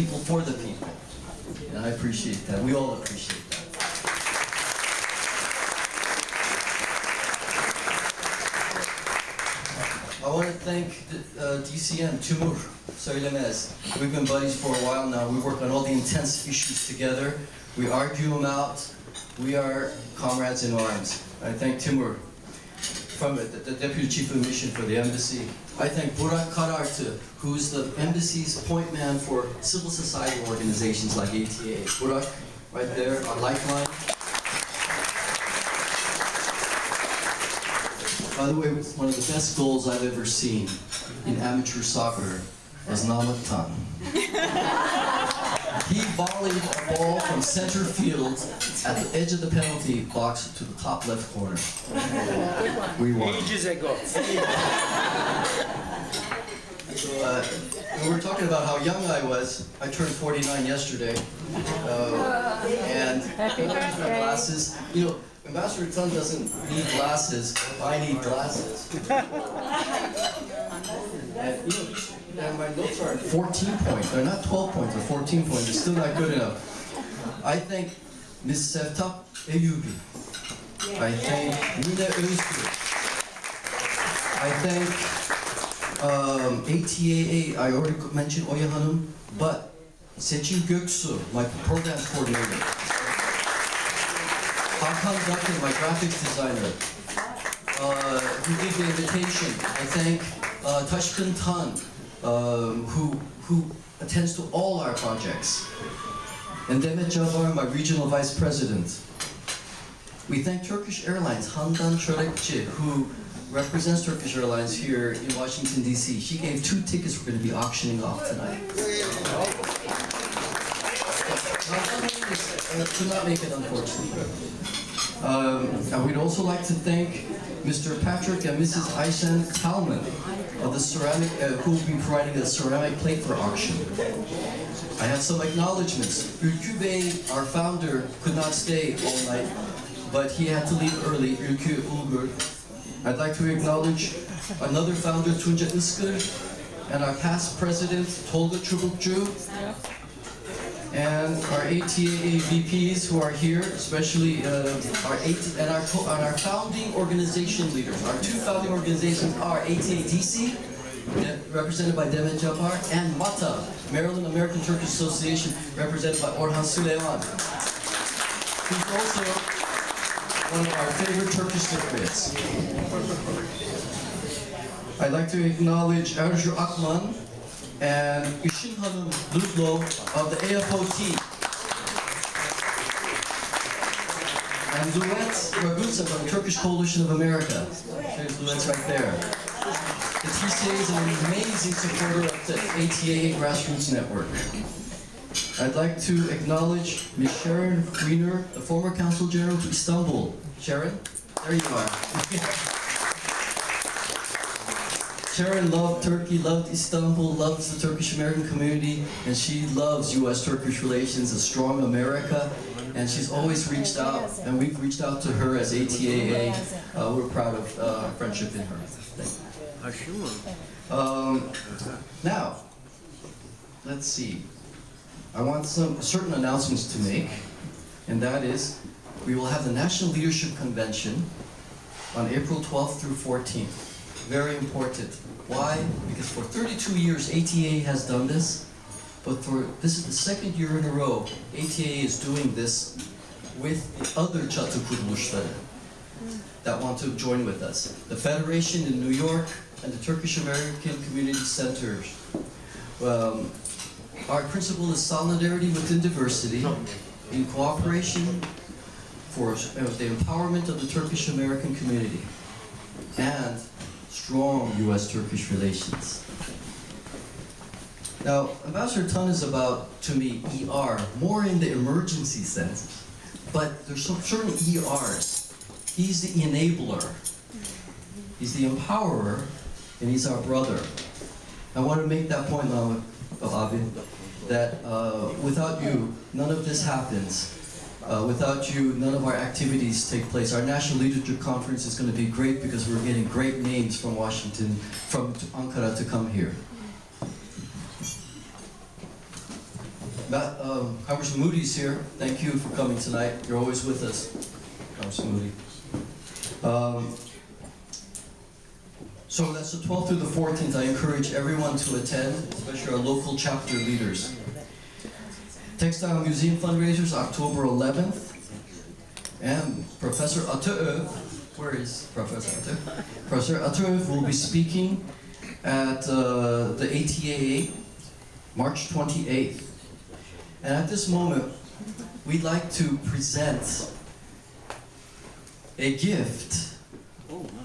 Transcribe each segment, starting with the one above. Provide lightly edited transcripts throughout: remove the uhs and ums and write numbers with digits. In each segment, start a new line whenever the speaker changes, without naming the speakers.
people for the people. And I appreciate that. We all appreciate that. I want to thank DCM, Timur Söylemez. We've been buddies for a while now. We work on all the intense issues together. We argue them out. We are comrades in arms. I thank Timur, from the Deputy Chief of Mission for the Embassy. I thank Burak Karartı, who's the Embassy's point man for civil society organizations like ATAA. Burak, right there, our lifeline. By the way, one of the best goals I've ever seen in amateur soccer was Namık Tan. He volleyed a ball from center field at the edge of the penalty box to the top left corner. We won.
Ages ago.
We were talking about how young I was. I turned 49 yesterday. And my glasses. You know, Ambassador Tan doesn't need glasses. I need glasses. And, you know, and my notes are 14 points. They're not 12 points, they're 14 points. They're still not good enough. I thank Ms. Sevtap Eyyubi. I thank Nina Özgür. I thank ATAA. I already mentioned Oya Hanım, but Seçil Göksu, my program coordinator. Hakan Dukin, my graphics designer, who gave the invitation. I thank Taşkın Tan, who attends to all our projects. And Demet Javar, my regional vice president. We thank Turkish Airlines, Handan Çörekçi, who represents Turkish Airlines here in Washington, D.C. She gave 2 tickets we're going to be auctioning off tonight. Could not make it, unfortunately. And we'd also like to thank Mr. Patrick and Mrs. Ayşen Talman of the ceramic, who will be providing a ceramic plate for auction. I have some acknowledgements. Ülkü Bey, our founder, could not stay all night, but he had to leave early, Ülkü Ulgur. I'd like to acknowledge another founder, Tunca Iskır, and our past president, Tolga Çubukçu, and our ATAA VPs who are here, especially our founding organization leaders. Our 2 founding organizations are ATAA DC, represented by Demet Japar, and MATA, Maryland American Turkish Association, represented by Orhan Süleyman, who's also one of our favorite Turkish Cypriots. I'd like to acknowledge Erju Akman and Işın Hanım Ludlow of the AFOT. And Luet Ragusa from the Turkish Coalition of America. There's Luet's right there. The TCA is an amazing supporter of the ATAA Grassroots Network. I'd like to acknowledge Ms. Sharon Greener, the former Consul General to Istanbul. Sharon, there you are. Sharon loved Turkey, loved Istanbul, loves the Turkish-American community, and she loves U.S.-Turkish relations, a strong America, and she's always reached out, and we've reached out to her as ATAA. We're proud of our friendship in her. Thank you. Now, let's see. I want some certain announcements to make, and that is, we will have the National Leadership Convention on April 12th through 14th. Very important. Why? Because for 32 years ATAA has done this, but this is the 2nd year in a row ATAA is doing this with the other çatı kuruluşları that want to join with us. The Federation in New York and the Turkish American Community Centers. Our principle is solidarity within diversity, in cooperation for the empowerment of the Turkish American community, and strong U.S.-Turkish relations. Now, Ambassador Tan is about, to me, ER, more in the emergency sense, but there's some certain ERs. He's the enabler, he's the empowerer, and he's our brother. I want to make that point now, Abi, that without you, none of this happens. Without you, none of our activities take place. Our National Leadership Conference is going to be great because we're getting great names from Washington, from Ankara to come here. Congressman Moody's here. Thank you for coming tonight. You're always with us, Congressman Moody. So that's the 12th through the 14th. I encourage everyone to attend, especially our local chapter leaders. Textile Museum fundraisers, October 11th. And Professor Ataov, where is Professor Ataov? Professor Ataov will be speaking at the ATAA, March 28th. And at this moment, we'd like to present a gift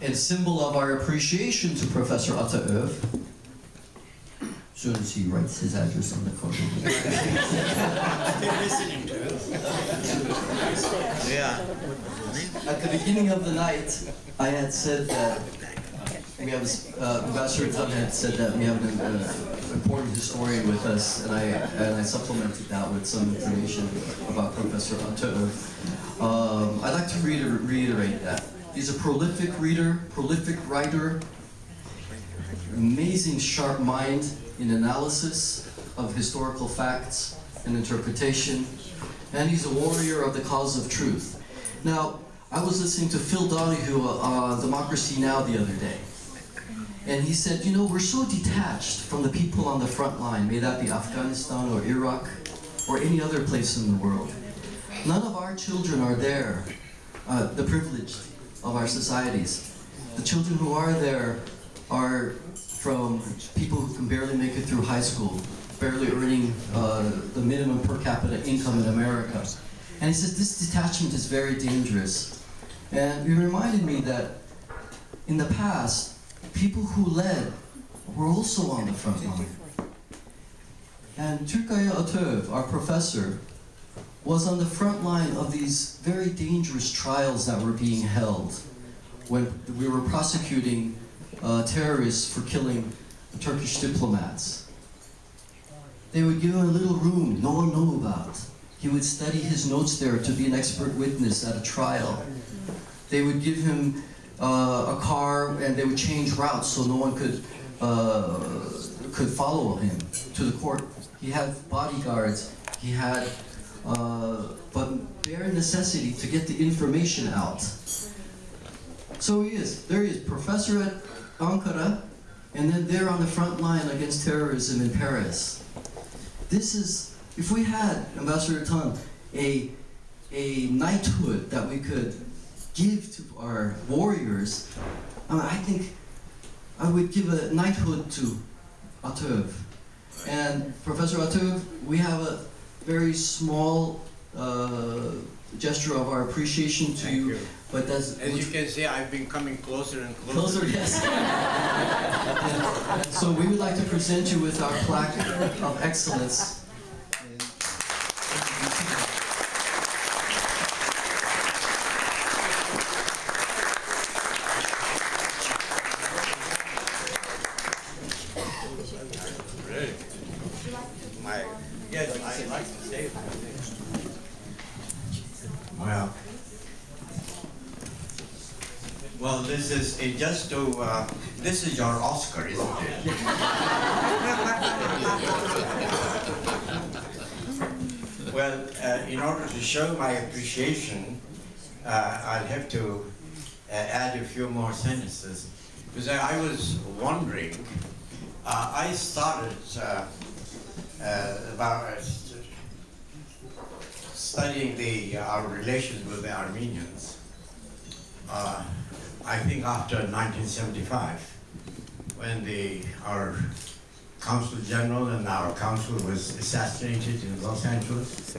in symbol of our appreciation to Professor Ataov. As soon as he writes his address on the card.
Listening to it. Yeah.
At the beginning of the night, I had said that we have Ambassador Tan had said that we have an important historian with us, and I supplemented that with some information about Professor Ataov. I'd like to reiterate that. He's a prolific reader, prolific writer, amazing sharp mind in analysis of historical facts and interpretation, and he's a warrior of the cause of truth. Now, I was listening to Phil Donahue on Democracy Now! The other day, and he said, you know, we're so detached from the people on the front line, may that be Afghanistan or Iraq or any other place in the world. None of our children are there, the privileged of our societies. The children who are there are from people who can barely make it through high school, barely earning the minimum per capita income in America. And he says this detachment is very dangerous. And he reminded me that in the past, people who led were also on the front line. And Turkkaya Ataov, our professor, was on the front line of these very dangerous trials that were being held when we were prosecuting terrorists for killing Turkish diplomats. They would give him a little room no one knew about. He would study his notes there to be an expert witness at a trial. They would give him a car and they would change routes so no one could follow him to the court. He had bodyguards. He had but bare necessity to get the information out. So there he is, professor at Ankara, and then there on the front line against terrorism in Paris. This is, if we had, Ambassador Tan, a knighthood that we could give to our warriors, I think I would give a knighthood to Ataov. And Professor Ataov, we have a very small gesture of our appreciation to you. But that's,
as you can see, I've been coming closer and closer.
Closer, yes. And so we would like to present you with our plaque of excellence.
Yes, I'd like to say it. Well, this is just to, this is your Oscar, isn't it? Well, in order to show my appreciation, I'll have to add a few more sentences. Because I was wondering, I started about studying our relations with the Armenians. I think after 1975, when our Consul General and our Consul was assassinated in Los Angeles,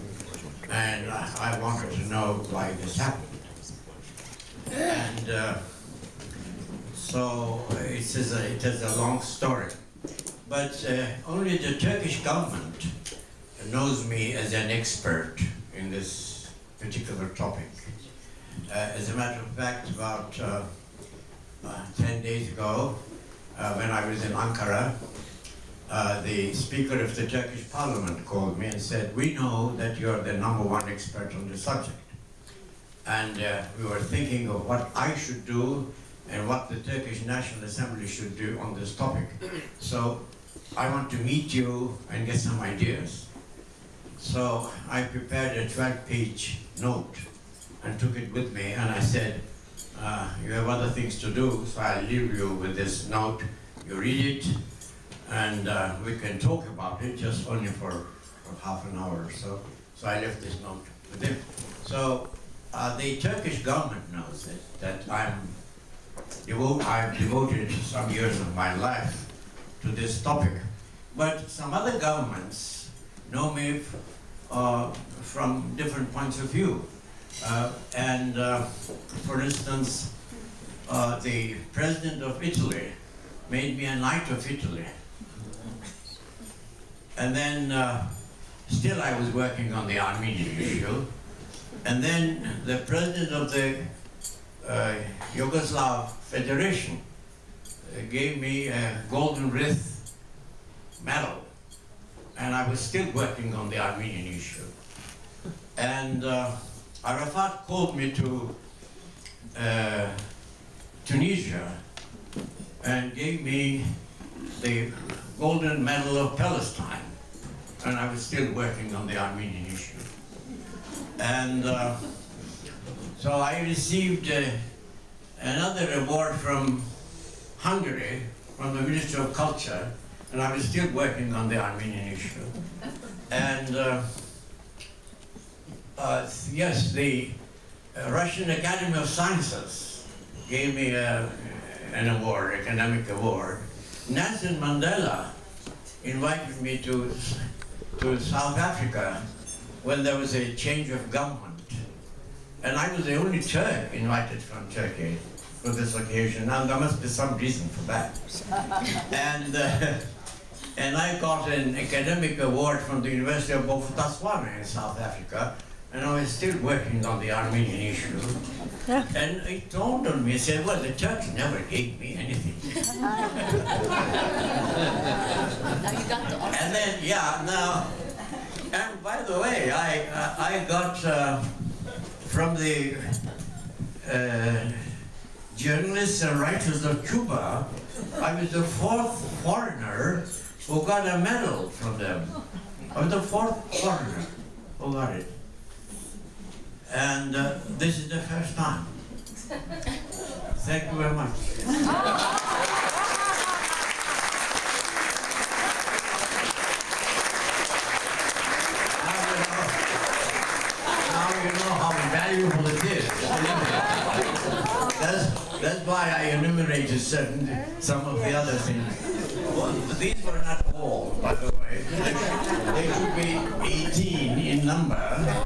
and I wanted to know why this happened. And so it is a long story. But only the Turkish government knows me as an expert in this particular topic. As a matter of fact, about 10 days ago, when I was in Ankara, the Speaker of the Turkish Parliament called me and said, we know that you're the #1 expert on the subject. And we were thinking of what I should do and what the Turkish National Assembly should do on this topic. So I want to meet you and get some ideas. So I prepared a 12-page note and took it with me, and I said, you have other things to do, so I'll leave you with this note. You read it, and we can talk about it, just only for half an hour or so. So I left this note with him. So the Turkish government knows it, that I've devoted some years of my life to this topic. But some other governments know me from different points of view. For instance, the president of Italy made me a Knight of Italy. And then still I was working on the Armenian issue. And then the president of the Yugoslav Federation gave me a Golden Wreath medal. And I was still working on the Armenian issue. And Arafat called me to Tunisia and gave me the Golden Medal of Palestine. And I was still working on the Armenian issue. And so I received another award from Hungary, from the Ministry of Culture, and I was still working on the Armenian issue. And yes, the Russian Academy of Sciences gave me an award, academic award. Nelson Mandela invited me to South Africa when there was a change of government. And I was the only Turk invited from Turkey for this occasion. Now there must be some reason for that. And I got an academic award from the University of Botswana in South Africa, and I was still working on the Armenian issue. And it dawned on me, I said, well, the Turks never gave me anything.
Now you got the
And then, yeah, now, and by the way, I got from the journalists and writers of Cuba, I was the 4th foreigner who got a medal from them. I was the 4th foreigner who got it. And this is the first time. Thank you very much. Now you know how valuable it is. That's why I enumerated some of the other things. Well, these were not all, by the way. They should be 18 in number.